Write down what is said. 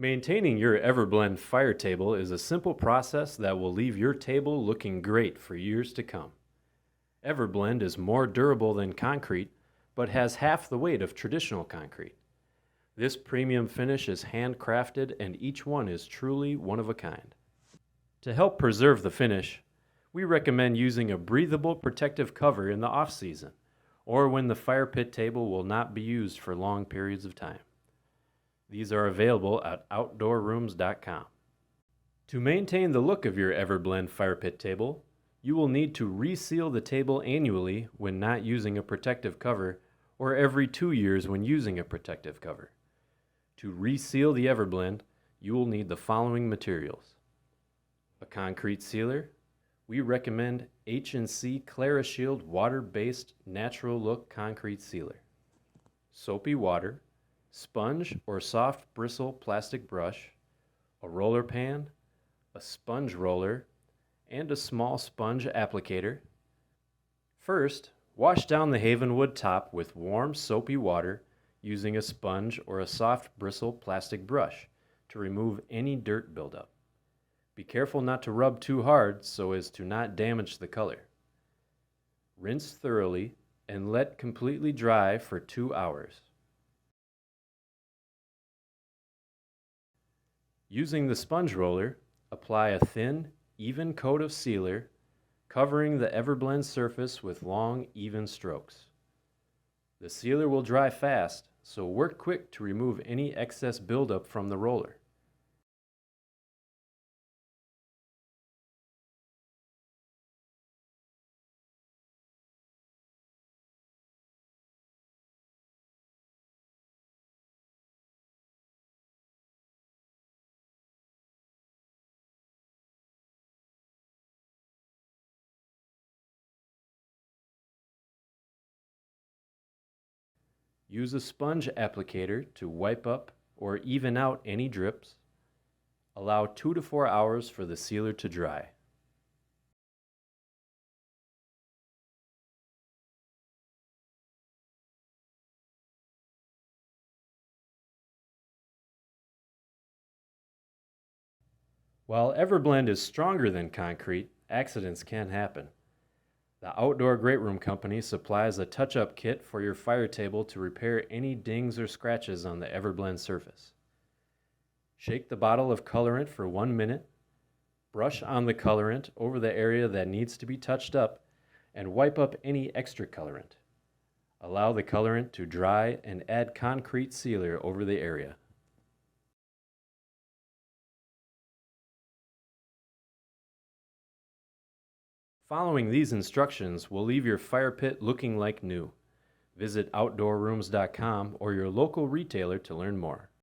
Maintaining your Everblend fire table is a simple process that will leave your table looking great for years to come. Everblend is more durable than concrete, but has half the weight of traditional concrete. This premium finish is handcrafted and each one is truly one of a kind. To help preserve the finish, we recommend using a breathable protective cover in the off-season, or when the fire pit table will not be used for long periods of time. These are available at outdoorrooms.com. To maintain the look of your Everblend fire pit table, you will need to reseal the table annually when not using a protective cover, or every 2 years when using a protective cover. To reseal the Everblend, you will need the following materials: a concrete sealer. We recommend H&C ClaraShield water-based natural look concrete sealer. Soapy water, sponge or soft bristle plastic brush, a roller pan, a sponge roller, and a small sponge applicator. First, wash down the Havenwood top with warm soapy water using a sponge or a soft bristle plastic brush to remove any dirt buildup. Be careful not to rub too hard so as to not damage the color. Rinse thoroughly and let completely dry for 2 hours. Using the sponge roller, apply a thin, even coat of sealer, covering the Everblend surface with long, even strokes. The sealer will dry fast, so work quick to remove any excess buildup from the roller. Use a sponge applicator to wipe up or even out any drips. Allow 2 to 4 hours for the sealer to dry. While Everblend is stronger than concrete, accidents can happen. The Outdoor GreatRoom Company supplies a touch-up kit for your fire table to repair any dings or scratches on the Everblend surface. Shake the bottle of colorant for 1 minute, brush on the colorant over the area that needs to be touched up, and wipe up any extra colorant. Allow the colorant to dry and add concrete sealer over the area. Following these instructions will leave your fire pit looking like new. Visit outdoorrooms.com or your local retailer to learn more.